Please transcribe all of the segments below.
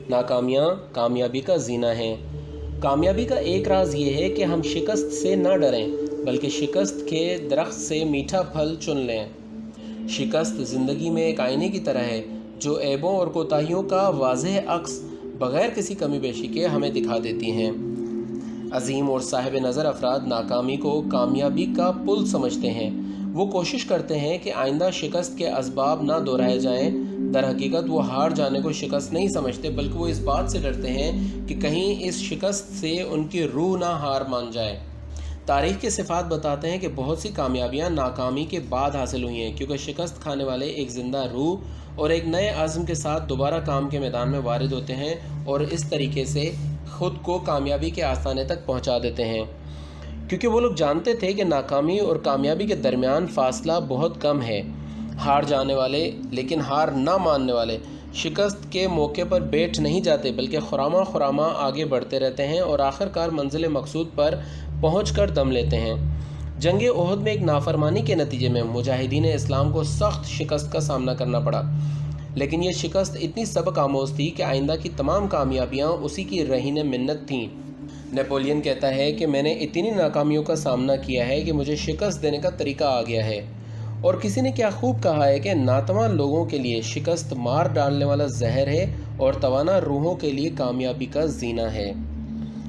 ناکامیاں کامیابی کا زینہ ہیں۔ کامیابی کا ایک راز یہ ہے کہ ہم شکست سے نہ ڈریں بلکہ شکست کے درخت سے میٹھا پھل چن لیں۔ شکست زندگی میں ایک آئینے کی طرح ہے جو عیبوں اور کوتاہیوں کا واضح عکس بغیر کسی کمی بیشی کے ہمیں دکھا دیتی ہیں۔ عظیم اور صاحب نظر افراد ناکامی کو کامیابی کا پل سمجھتے ہیں۔ وہ کوشش کرتے ہیں کہ آئندہ شکست کے اسباب نہ دہرائے جائیں۔ در حقیقت وہ ہار جانے کو شکست نہیں سمجھتے بلکہ وہ اس بات سے ڈرتے ہیں کہ کہیں اس شکست سے ان کی روح نہ ہار مان جائے۔ تاریخ کے صفات بتاتے ہیں کہ بہت سی کامیابیاں ناکامی کے بعد حاصل ہوئی ہیں، کیونکہ شکست کھانے والے ایک زندہ روح اور ایک نئے عزم کے ساتھ دوبارہ کام کے میدان میں وارد ہوتے ہیں اور اس طریقے سے خود کو کامیابی کے آستانے تک پہنچا دیتے ہیں، کیونکہ وہ لوگ جانتے تھے کہ ناکامی اور کامیابی کے درمیان فاصلہ بہت کم ہے۔ ہار جانے والے لیکن ہار نہ ماننے والے شکست کے موقع پر بیٹھ نہیں جاتے بلکہ خرامہ آگے بڑھتے رہتے ہیں اور آخرکار منزل مقصود پر پہنچ کر دم لیتے ہیں۔ جنگ احد میں ایک نافرمانی کے نتیجے میں مجاہدین اسلام کو سخت شکست کا سامنا کرنا پڑا، لیکن یہ شکست اتنی سبق آموز تھی کہ آئندہ کی تمام کامیابیاں اسی کی رہین منت تھیں۔ نیپولین کہتا ہے کہ میں نے اتنی ناکامیوں کا سامنا کیا ہے کہ مجھے شکست دینے کا طریقہ آ گیا ہے۔ اور کسی نے کیا خوب کہا ہے کہ ناتواں لوگوں کے لیے شکست مار ڈالنے والا زہر ہے اور توانا روحوں کے لیے کامیابی کا زینہ ہے۔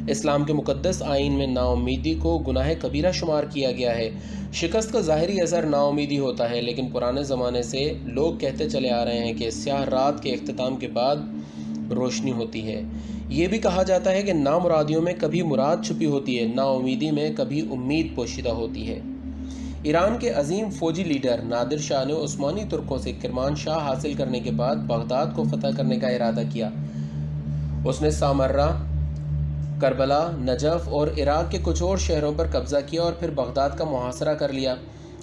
اسلام کے مقدس آئین میں نا امیدی کو گناہ کبیرہ شمار کیا گیا ہے۔ شکست کا ظاہری اثر نا امیدی ہوتا ہے، لیکن پرانے زمانے سے لوگ کہتے چلے آ رہے ہیں کہ سیاہ رات کے اختتام کے بعد روشنی ہوتی ہے۔ یہ بھی کہا جاتا ہے کہ نامرادیوں میں کبھی مراد چھپی ہوتی ہے، نا امیدی میں کبھی امید پوشیدہ ہوتی ہے۔ ایران کے عظیم فوجی لیڈر نادر شاہ نے عثمانی ترکوں سے کرمانشاہ حاصل کرنے کے بعد بغداد کو فتح کرنے کا ارادہ کیا۔ اس نے سامرہ، کربلا، نجف اور عراق کے کچھ اور شہروں پر قبضہ کیا اور پھر بغداد کا محاصرہ کر لیا،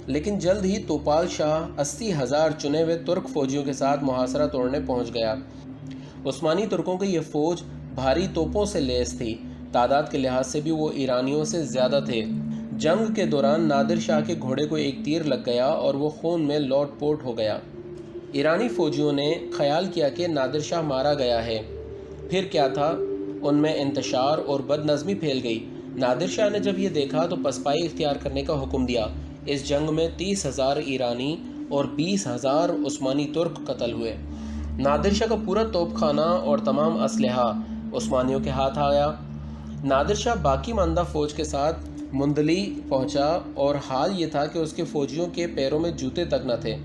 لیکن جلد ہی توپال شاہ 80,000 چنے ہوئے ترک فوجیوں کے ساتھ محاصرہ توڑنے پہنچ گیا۔ عثمانی ترکوں کی یہ فوج بھاری توپوں سے لیس تھی، تعداد کے لحاظ سے بھی وہ ایرانیوں سے زیادہ تھے۔ جنگ کے دوران نادر شاہ کے گھوڑے کو ایک تیر لگ گیا اور وہ خون میں لوٹ پوٹ ہو گیا۔ ایرانی فوجیوں نے خیال کیا کہ نادر شاہ مارا گیا ہے۔ پھر کیا تھا، ان میں انتشار اور بد نظمی پھیل گئی۔ نادر شاہ نے جب یہ دیکھا تو پسپائی اختیار کرنے کا حکم دیا۔ اس جنگ میں 30,000 ایرانی اور 20,000 عثمانی ترک قتل ہوئے۔ نادر شاہ کا پورا توپ خانہ اور تمام اسلحہ عثمانیوں کے ہاتھ آ گیا۔ نادر شاہ باقی ماندہ فوج کے ساتھ مندلی پہنچا اور حال یہ تھا کہ اس کے فوجیوں کے پیروں میں جوتے تک نہ تھے۔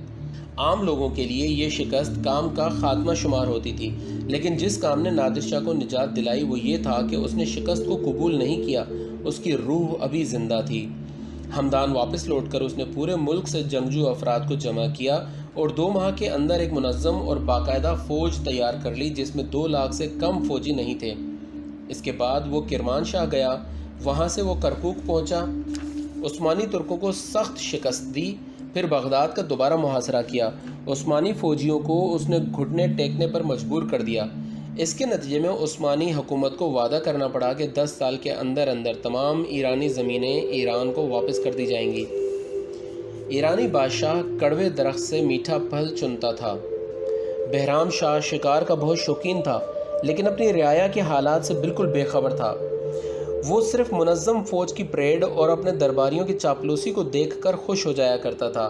عام لوگوں کے لیے یہ شکست کام کا خاتمہ شمار ہوتی تھی، لیکن جس کام نے نادر شاہ کو نجات دلائی وہ یہ تھا کہ اس نے شکست کو قبول نہیں کیا، اس کی روح ابھی زندہ تھی۔ ہمدان واپس لوٹ کر اس نے پورے ملک سے جنگجو افراد کو جمع کیا اور 2 ماہ کے اندر ایک منظم اور باقاعدہ فوج تیار کر لی جس میں 2 لاکھ سے کم فوجی نہیں تھے۔ اس کے بعد وہ کرمانشاہ گیا، وہاں سے وہ کرکوک پہنچا، عثمانی ترکوں کو سخت شکست دی، پھر بغداد کا دوبارہ محاصرہ کیا۔ عثمانی فوجیوں کو اس نے گھٹنے ٹیکنے پر مجبور کر دیا۔ اس کے نتیجے میں عثمانی حکومت کو وعدہ کرنا پڑا کہ 10 سال کے اندر اندر تمام ایرانی زمینیں ایران کو واپس کر دی جائیں گی۔ ایرانی بادشاہ کڑوے درخت سے میٹھا پھل چنتا تھا۔ بہرام شاہ شکار کا بہت شوقین تھا، لیکن اپنی رعایا کے حالات سے بالکل بے خبر تھا۔ وہ صرف منظم فوج کی پریڈ اور اپنے درباریوں کی چاپلوسی کو دیکھ کر خوش ہو جایا کرتا تھا۔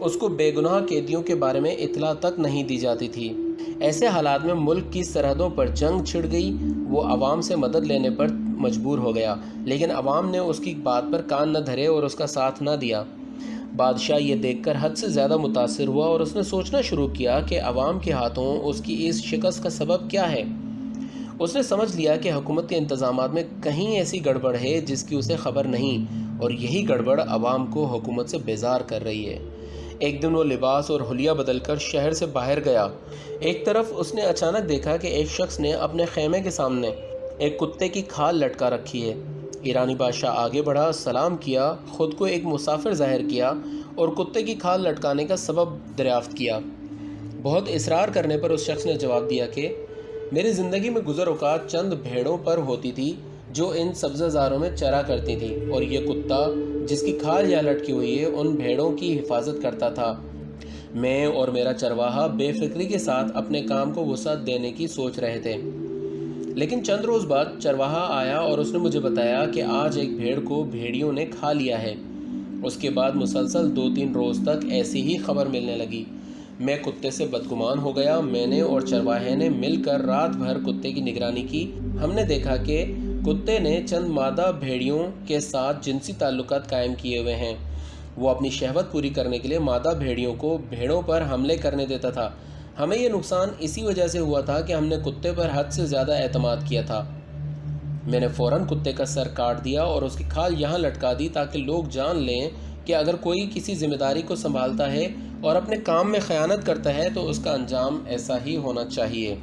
اس کو بے گناہ قیدیوں کے بارے میں اطلاع تک نہیں دی جاتی تھی۔ ایسے حالات میں ملک کی سرحدوں پر جنگ چھڑ گئی۔ وہ عوام سے مدد لینے پر مجبور ہو گیا، لیکن عوام نے اس کی بات پر کان نہ دھرے اور اس کا ساتھ نہ دیا۔ بادشاہ یہ دیکھ کر حد سے زیادہ متاثر ہوا اور اس نے سوچنا شروع کیا کہ عوام کے ہاتھوں اس کی اس شکست کا سبب کیا ہے۔ اس نے سمجھ لیا کہ حکومت کے انتظامات میں کہیں ایسی گڑبڑ ہے جس کی اسے خبر نہیں، اور یہی گڑبڑ عوام کو حکومت سے بیزار کر رہی ہے۔ ایک دن وہ لباس اور حلیہ بدل کر شہر سے باہر گیا۔ ایک طرف اس نے اچانک دیکھا کہ ایک شخص نے اپنے خیمے کے سامنے ایک کتے کی کھال لٹکا رکھی ہے۔ ایرانی بادشاہ آگے بڑھا، سلام کیا، خود کو ایک مسافر ظاہر کیا اور کتے کی کھال لٹکانے کا سبب دریافت کیا۔ بہت اصرار کرنے پر اس شخص نے جواب دیا کہ میری زندگی میں گزر اوقات چند بھیڑوں پر ہوتی تھی جو ان سبزہ زاروں میں چرا کرتی تھی، اور یہ کتا جس کی کھال یہاں لٹکی ہوئی ہے ان بھیڑوں کی حفاظت کرتا تھا۔ میں اور میرا چرواہا بے فکری کے ساتھ اپنے کام کو وسعت دینے کی سوچ رہے تھے۔ لیکن چند روز بعد چرواہا آیا اور اس نے مجھے بتایا کہ آج ایک بھیڑ کو بھیڑیوں نے کھا لیا ہے۔ اس کے بعد مسلسل 2-3 روز تک ایسی ہی خبر ملنے لگی۔ میں کتے سے بدگمان ہو گیا۔ میں نے اور چرواہے نے مل کر رات بھر کتے کی نگرانی کی۔ ہم نے دیکھا کہ کتے نے چند مادہ بھیڑیوں کے ساتھ جنسی تعلقات قائم کیے ہوئے ہیں۔ وہ اپنی شہوت پوری کرنے کے لیے مادہ بھیڑیوں کو بھیڑوں پر حملے کرنے دیتا تھا۔ ہمیں یہ نقصان اسی وجہ سے ہوا تھا کہ ہم نے کتے پر حد سے زیادہ اعتماد کیا تھا۔ میں نے فوراً کتے کا سر کاٹ دیا اور اس کی کھال یہاں لٹکا دی تاکہ لوگ جان لیں کہ اگر کوئی کسی ذمہ داری کو سنبھالتا ہے اور اپنے کام میں خیانت کرتا ہے تو اس کا انجام ایسا ہی ہونا چاہیے۔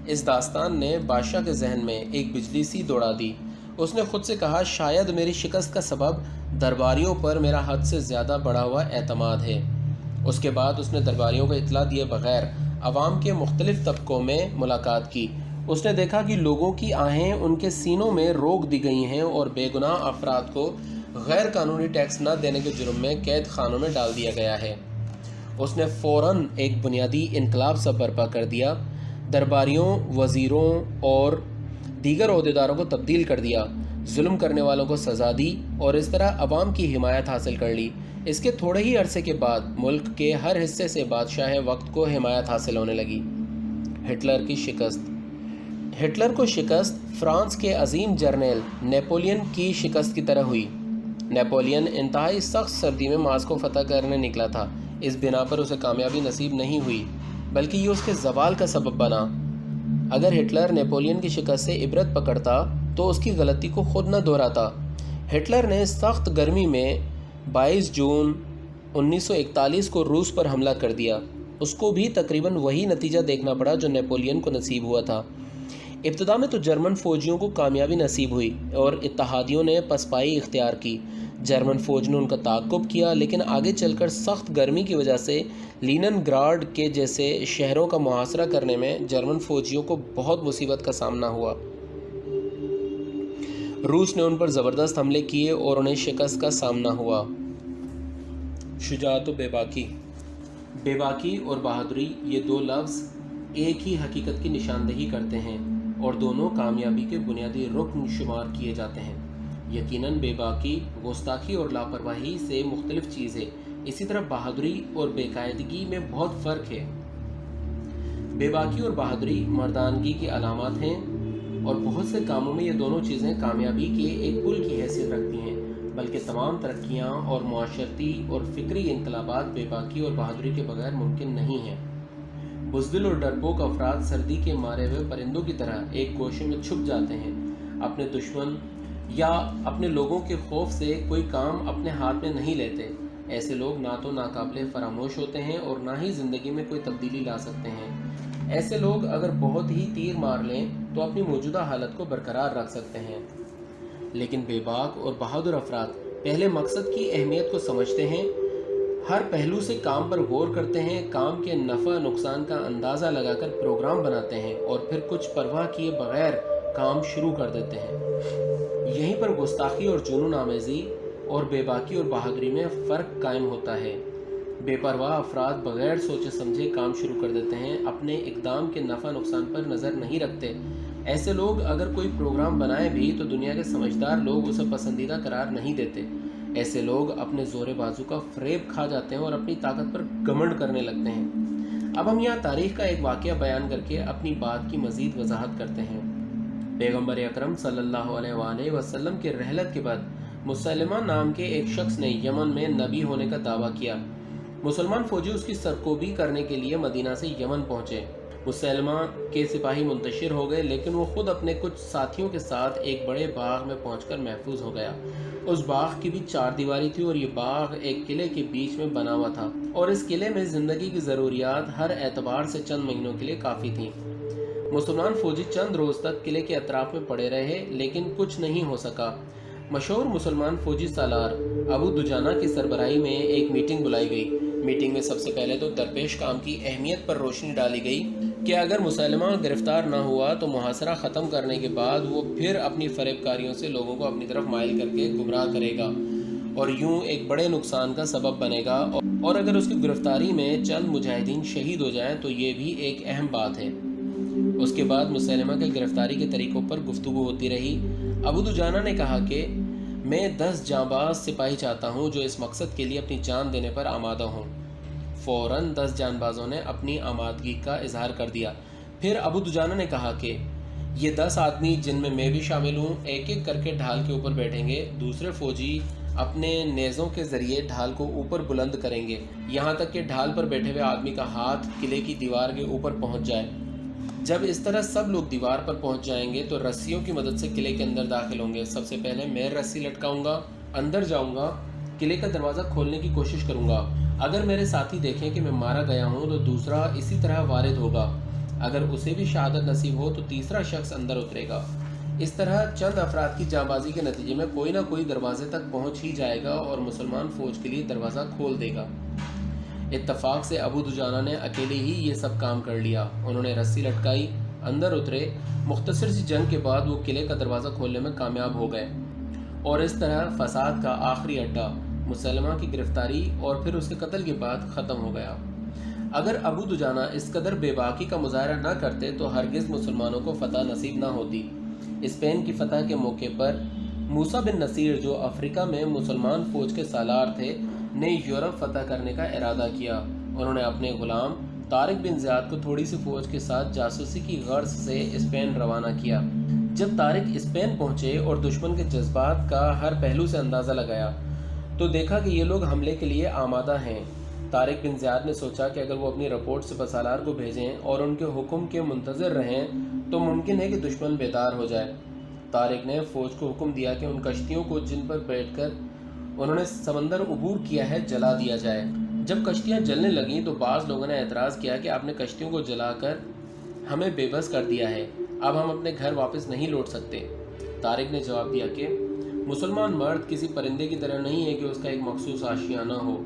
اس داستان نے بادشاہ کے ذہن میں ایک بجلی سی دوڑا دی۔ اس نے خود سے کہا، شاید میری شکست کا سبب درباریوں پر میرا حد سے زیادہ بڑھا ہوا اعتماد ہے۔ اس کے بعد اس نے درباریوں کو اطلاع دیے بغیر عوام کے مختلف طبقوں میں ملاقات کی۔ اس نے دیکھا کہ لوگوں کی آہیں ان کے سینوں میں روک دی گئی ہیں اور بے گناہ افراد کو غیر قانونی ٹیکس نہ دینے کے جرم میں قید خانوں میں ڈال دیا گیا ہے۔ اس نے فوراً ایک بنیادی انقلاب سا برپا کر دیا۔ درباریوں، وزیروں اور دیگر عہدیداروں کو تبدیل کر دیا، ظلم کرنے والوں کو سزا دی اور اس طرح عوام کی حمایت حاصل کر لی۔ اس کے تھوڑے ہی عرصے کے بعد ملک کے ہر حصے سے بادشاہ وقت کو حمایت حاصل ہونے لگی۔ ہٹلر کی شکست۔ ہٹلر کو شکست فرانس کے عظیم جرنیل نیپولین کی شکست کی طرح ہوئی۔ نیپولین انتہائی سخت سردی میں ماسکو فتح کرنے نکلا تھا۔ اس بنا پر اسے کامیابی نصیب نہیں ہوئی بلکہ یہ اس کے زوال کا سبب بنا۔ اگر ہٹلر نیپولین کی شکست سے عبرت پکڑتا تو اس کی غلطی کو خود نہ دہراتا۔ ہٹلر نے سخت گرمی میں 22 جون 1941 کو روس پر حملہ کر دیا۔ اس کو بھی تقریباً وہی نتیجہ دیکھنا پڑا جو نیپولین کو نصیب ہوا تھا۔ ابتدا میں تو جرمن فوجیوں کو کامیابی نصیب ہوئی اور اتحادیوں نے پسپائی اختیار کی۔ جرمن فوج نے ان کا تعاقب کیا، لیکن آگے چل کر سخت گرمی کی وجہ سے لینن گراڈ کے جیسے شہروں کا محاصرہ کرنے میں جرمن فوجیوں کو بہت مصیبت کا سامنا ہوا۔ روس نے ان پر زبردست حملے کیے اور انہیں شکست کا سامنا ہوا۔ شجاعت و بے باکی۔ بے باکی اور بہادری یہ دو لفظ ایک ہی حقیقت کی نشاندہی کرتے ہیں اور دونوں کامیابی کے بنیادی رکن شمار کیے جاتے ہیں۔ یقیناً بے باکی گستاخی اور لاپرواہی سے مختلف چیز ہے، اسی طرح بہادری اور بے قاعدگی میں بہت فرق ہے۔ بے باکی اور بہادری مردانگی کی علامات ہیں اور بہت سے کاموں میں یہ دونوں چیزیں کامیابی کے ایک پل کی حیثیت رکھتی ہیں، بلکہ تمام ترقیاں اور معاشرتی اور فکری انقلابات بے باکی اور بہادری کے بغیر ممکن نہیں ہیں۔ بزدل اور ڈرپوک افراد سردی کے مارے ہوئے پرندوں کی طرح ایک گوشے میں چھپ جاتے ہیں۔ اپنے دشمن یا اپنے لوگوں کے خوف سے کوئی کام اپنے ہاتھ میں نہیں لیتے۔ ایسے لوگ نہ تو ناقابل فراموش ہوتے ہیں اور نہ ہی زندگی میں کوئی تبدیلی لا سکتے ہیں۔ ایسے لوگ اگر بہت ہی تیر مار لیں تو اپنی موجودہ حالت کو برقرار رکھ سکتے ہیں، لیکن بے باک اور بہادر افراد پہلے مقصد کی اہمیت کو سمجھتے ہیں، ہر پہلو سے کام پر غور کرتے ہیں، کام کے نفع نقصان کا اندازہ لگا کر پروگرام بناتے ہیں اور پھر کچھ پرواہ کیے بغیر کام شروع کر دیتے ہیں۔ یہیں پر گستاخی اور جنون آمیزی اور بے باکی اور بہادری میں فرق قائم ہوتا ہے۔ بے پرواہ افراد بغیر سوچے سمجھے کام شروع کر دیتے ہیں، اپنے اقدام کے نفع نقصان پر نظر نہیں رکھتے۔ ایسے لوگ اگر کوئی پروگرام بنائے بھی تو دنیا کے سمجھدار لوگ اسے پسندیدہ قرار نہیں دیتے۔ ایسے لوگ اپنے زور بازو کا فریب کھا جاتے ہیں اور اپنی طاقت پر گھمنڈ کرنے لگتے ہیں۔ اب ہم یہاں تاریخ کا ایک واقعہ بیان کر کے اپنی بات کی مزید وضاحت کرتے ہیں۔ پیغمبر اکرم صلی اللہ علیہ وآلہ وسلم کے رحلت کے بعد مسلمہ نام کے ایک شخص نے یمن میں نبی ہونے کا دعویٰ کیا۔ مسلمان فوجی اس کی سرکوبی کرنے کے لیے مدینہ سے یمن پہنچے۔ مسلمہ کے سپاہی منتشر ہو گئے، لیکن وہ خود اپنے کچھ ساتھیوں کے ساتھ ایک بڑے باغ میں پہنچ کر محفوظ ہو گیا۔ اس باغ کی بھی 4 دیواری تھی اور یہ باغ ایک قلعے کے بیچ میں بنا ہوا تھا، اور اس قلعے میں زندگی کی ضروریات ہر اعتبار سے چند مہینوں کے لیے کافی تھیں۔ مسلمان فوجی چند روز تک قلعے کے اطراف میں پڑے رہے، لیکن کچھ نہیں ہو سکا۔ مشہور مسلمان فوجی سالار ابو دجانہ کی سربراہی میں ایک میٹنگ بلائی گئی۔ میٹنگ میں سب سے پہلے تو درپیش کام کی اہمیت پر روشنی ڈالی گئی کہ اگر مسلمہ گرفتار نہ ہوا تو محاصرہ ختم کرنے کے بعد وہ پھر اپنی فریب کاریوں سے لوگوں کو اپنی طرف مائل کر کے گمراہ کرے گا اور یوں ایک بڑے نقصان کا سبب بنے گا، اور اگر اس کی گرفتاری میں چند مجاہدین شہید ہو جائیں تو یہ بھی ایک اہم بات ہے۔ اس کے بعد مسلمہ کے گرفتاری کے طریقوں پر گفتگو ہوتی رہی۔ ابو دجانہ نے کہا کہ میں 10 جانباز سپاہی چاہتا ہوں جو اس مقصد کے لیے اپنی جان دینے پر آمادہ ہوں۔ فوراً 10 جانبازوں نے اپنی آمادگی کا اظہار کر دیا۔ پھر ابو دجانہ نے کہا کہ یہ 10 آدمی جن میں بھی شامل ہوں ایک ایک کر کے ڈھال کے اوپر بیٹھیں گے۔ دوسرے فوجی اپنے نیزوں کے ذریعے ڈھال کو اوپر بلند کریں گے یہاں تک کہ ڈھال پر بیٹھے ہوئے آدمی کا ہاتھ قلعے کی دیوار کے اوپر پہنچ جائے۔ جب اس طرح سب لوگ دیوار پر پہنچ جائیں گے تو رسیوں کی مدد سے قلعے کے اندر داخل ہوں گے۔ سب سے پہلے میں رسی لٹکاؤں گا، اندر جاؤں گا، قلعے کا دروازہ کھولنے کی کوشش کروں گا۔ اگر میرے ساتھی دیکھیں کہ میں مارا گیا ہوں تو دوسرا اسی طرح وارد ہوگا۔ اگر اسے بھی شہادت نصیب ہو تو تیسرا شخص اندر اترے گا۔ اس طرح چند افراد کی جانبازی کے نتیجے میں کوئی نہ کوئی دروازے تک پہنچ ہی جائے گا اور مسلمان فوج کے لیے دروازہ کھول دے گا۔ اتفاق سے ابو دجانہ نے اکیلے ہی یہ سب کام کر لیا۔ انہوں نے رسی لٹکائی، اندر اترے۔ مختصر سی جنگ کے بعد وہ قلعے کا دروازہ کھولنے میں کامیاب ہو گئے اور اس طرح فساد کا آخری اڈا مسلمہ کی گرفتاری اور پھر اس کے قتل کے بعد ختم ہو گیا۔ اگر ابو دجانہ اس قدر بے باکی کا مظاہرہ نہ کرتے تو ہرگز مسلمانوں کو فتح نصیب نہ ہوتی۔ اسپین کی فتح کے موقع پر موسیٰ بن نصیر جو افریقہ میں مسلمان فوج کے سالار تھے نے یورپ فتح کرنے کا ارادہ کیا۔ انہوں نے اپنے غلام طارق بن زیاد کو تھوڑی سی فوج کے ساتھ جاسوسی کی غرض سے اسپین روانہ کیا۔ جب طارق اسپین پہنچے اور دشمن کے جذبات کا ہر پہلو سے اندازہ لگایا تو دیکھا کہ یہ لوگ حملے کے لیے آمادہ ہیں۔ طارق بن زیاد نے سوچا کہ اگر وہ اپنی رپورٹ سپہ سالار کو بھیجیں اور ان کے حکم کے منتظر رہیں تو ممکن ہے کہ دشمن بیدار ہو جائے۔ طارق نے فوج کو حکم دیا کہ ان کشتیوں کو جن پر بیٹھ کر انہوں نے سمندر عبور کیا ہے جلا دیا جائے۔ جب کشتیاں جلنے لگیں تو بعض لوگوں نے اعتراض کیا کہ آپ نے کشتیوں کو جلا کر ہمیں بے بس کر دیا ہے، اب ہم اپنے گھر واپس نہیں لوٹ سکتے۔ طارق نے جواب دیا کہ مسلمان مرد کسی پرندے کی طرح نہیں ہے کہ اس کا ایک مخصوص آشیانہ ہو۔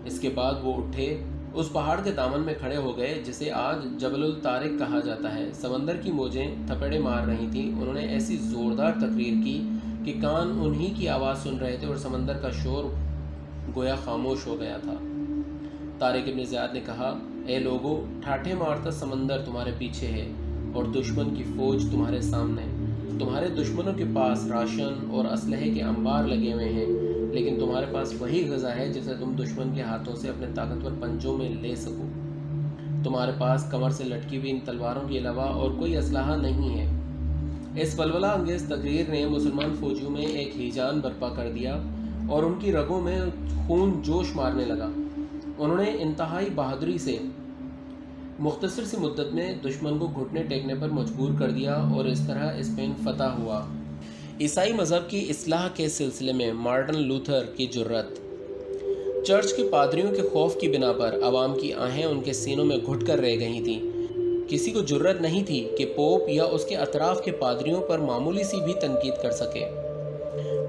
اس کے بعد وہ اٹھے، اس پہاڑ کے دامن میں کھڑے ہو گئے جسے آج جبل الطارق کہا جاتا ہے۔ سمندر کی موجیں تھپڑے مار رہی تھیں۔ انہوں نے ایسی زوردار تقریر کی کہ کان انہی کی آواز سن رہے تھے اور سمندر کا شور گویا خاموش ہو گیا تھا۔ طارق بن زیاد نے کہا، اے لوگو، ٹھاٹھے مارتا سمندر تمہارے پیچھے ہے اور دشمن کی فوج تمہارے سامنے۔ تمہارے دشمنوں کے پاس راشن اور اسلحے کے انبار لگے ہوئے ہیں، لیکن تمہارے پاس وہی غذا ہے جسے تم دشمن کے ہاتھوں سے اپنے طاقتور پنجوں میں لے سکو۔ تمہارے پاس کمر سے لٹکی ہوئی ان تلواروں کے علاوہ اور کوئی اسلحہ نہیں ہے۔ اس ولولہ انگیز تقریر نے مسلمان فوجیوں میں ایک ہیجان برپا کر دیا اور ان کی رگوں میں خون جوش مارنے لگا۔ انہوں نے انتہائی بہادری سے مختصر سی مدت میں دشمن کو گھٹنے ٹیکنے پر مجبور کر دیا اور اس طرح اسپین فتح ہوا۔ عیسائی مذہب کی اصلاح کے سلسلے میں مارٹن لوتھر کی جرأت۔ چرچ کے پادریوں کے خوف کی بنا پر عوام کی آہیں ان کے سینوں میں گھٹ کر رہ گئی تھیں۔ کسی کو جرأت نہیں تھی کہ پوپ یا اس کے اطراف کے پادریوں پر معمولی سی بھی تنقید کر سکے۔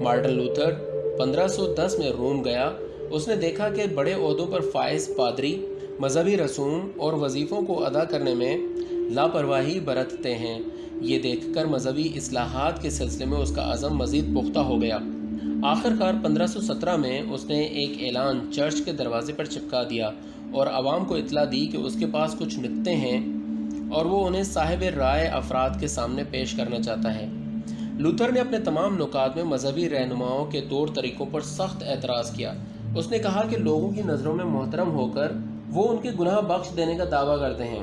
مارٹن لوتھر 1510 میں روم گیا۔ اس نے دیکھا کہ بڑے عہدوں پر فائز پادری مذہبی رسوم اور وظیفوں کو ادا کرنے میں لاپرواہی برتتے ہیں۔ یہ دیکھ کر مذہبی اصلاحات کے سلسلے میں اس کا عزم مزید پختہ ہو گیا۔ آخرکار 1517 میں اس نے ایک اعلان چرچ کے دروازے پر چپکا دیا اور عوام کو اطلاع دی کہ اس کے پاس کچھ نکتے ہیں اور وہ انہیں صاحب رائے افراد کے سامنے پیش کرنا چاہتا ہے۔ لوتھر نے اپنے تمام نکات میں مذہبی رہنماؤں کے طور طریقوں پر سخت اعتراض کیا۔ اس نے کہا کہ لوگوں کی نظروں میں محترم ہو کر وہ ان کے گناہ بخش دینے کا دعویٰ کرتے ہیں۔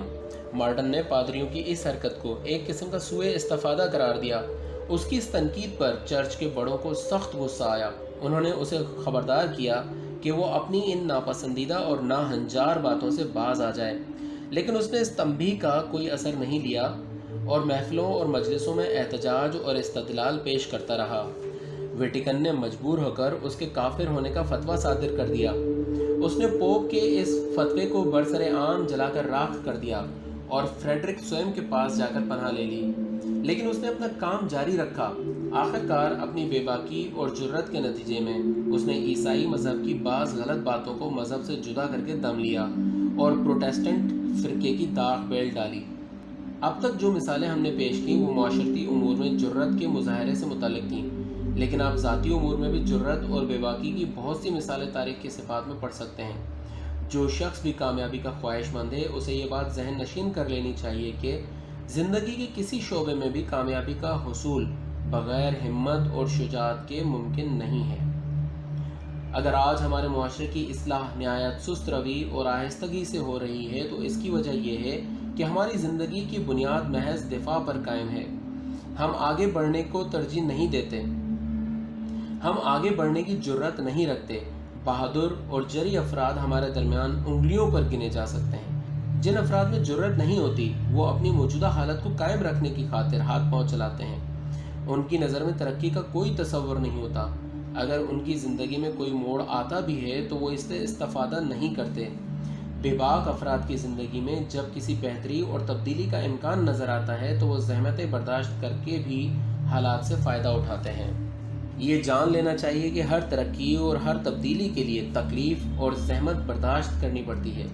مارٹن نے پادریوں کی اس حرکت کو ایک قسم کا سوء استفادہ قرار دیا۔ اس کی اس تنقید پر چرچ کے بڑوں کو سخت غصہ آیا۔ انہوں نے اسے خبردار کیا کہ وہ اپنی ان ناپسندیدہ اور ناہنجار باتوں سے باز آ جائے، لیکن اس نے اس تنبیہ کا کوئی اثر نہیں لیا اور محفلوں اور مجلسوں میں احتجاج اور استدلال پیش کرتا رہا۔ ویٹیکن نے مجبور ہو کر اس کے کافر ہونے کا فتویٰ صادر کر دیا۔ اس نے پوپ کے اس فتوے کو برسر عام جلا کر راکھ کر دیا اور فریڈرک سوئم کے پاس جا کر پناہ لے لی، لیکن اس نے اپنا کام جاری رکھا۔ آخرکار اپنی بے باکی اور جرأت کے نتیجے میں اس نے عیسائی مذہب کی بعض غلط باتوں کو مذہب سے جدا کر کے دم لیا اور پروٹیسٹنٹ فرقے کی داغ بیل ڈالی۔ اب تک جو مثالیں ہم نے پیش کیں وہ معاشرتی امور میں جرأت کے مظاہرے سے متعلق تھیں، لیکن آپ ذاتی امور میں بھی جرأت اور بے باکی کی بہت سی مثالیں تاریخ کی صفات میں پڑھ سکتے ہیں۔ جو شخص بھی کامیابی کا خواہش مند ہے اسے یہ بات ذہن نشین کر لینی چاہیے کہ زندگی کے کسی شعبے میں بھی کامیابی کا حصول بغیر ہمت اور شجاعت کے ممکن نہیں ہے۔ اگر آج ہمارے معاشرے کی اصلاح نہایت سست روی اور آہستگی سے ہو رہی ہے تو اس کی وجہ یہ ہے کہ ہماری زندگی کی بنیاد محض دفاع پر قائم ہے۔ ہم آگے بڑھنے کو ترجیح نہیں دیتے، ہم آگے بڑھنے کی جرأت نہیں رکھتے۔ بہادر اور جرأت افراد ہمارے درمیان انگلیوں پر گنے جا سکتے ہیں۔ جن افراد میں جرأت نہیں ہوتی وہ اپنی موجودہ حالت کو قائم رکھنے کی خاطر ہاتھ پاؤں چلاتے ہیں۔ ان کی نظر میں ترقی کا کوئی تصور نہیں ہوتا۔ اگر ان کی زندگی میں کوئی موڑ آتا بھی ہے تو وہ اس سے استفادہ نہیں کرتے۔ بے باک افراد کی زندگی میں جب کسی بہتری اور تبدیلی کا امکان نظر آتا ہے تو وہ زحمتیں برداشت کر کے بھی حالات سے فائدہ اٹھاتے ہیں۔ یہ جان لینا چاہیے کہ ہر ترقی اور ہر تبدیلی کے لیے تکلیف اور زحمت برداشت کرنی پڑتی ہے۔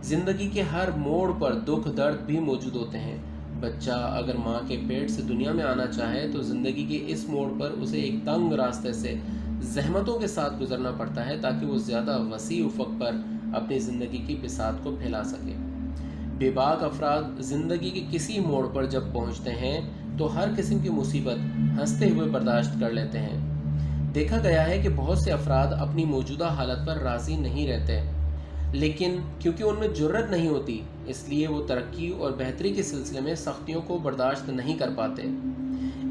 زندگی کے ہر موڑ پر دکھ درد بھی موجود ہوتے ہیں۔ بچہ اگر ماں کے پیٹ سے دنیا میں آنا چاہے تو زندگی کے اس موڑ پر اسے ایک تنگ راستے سے زحمتوں کے ساتھ گزرنا پڑتا ہے تاکہ وہ زیادہ وسیع افق پر اپنی زندگی کی بساط کو پھیلا سکے۔ بے باک افراد زندگی کے کسی موڑ پر جب پہنچتے ہیں تو ہر قسم کی مصیبت ہنستے ہوئے برداشت کر لیتے ہیں۔ دیکھا گیا ہے کہ بہت سے افراد اپنی موجودہ حالت پر راضی نہیں رہتے، لیکن کیونکہ ان میں جرأت نہیں ہوتی اس لیے وہ ترقی اور بہتری کے سلسلے میں سختیوں کو برداشت نہیں کر پاتے۔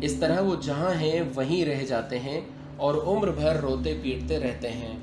اس طرح وہ جہاں ہیں وہیں رہ جاتے ہیں اور عمر بھر روتے پیٹتے رہتے ہیں۔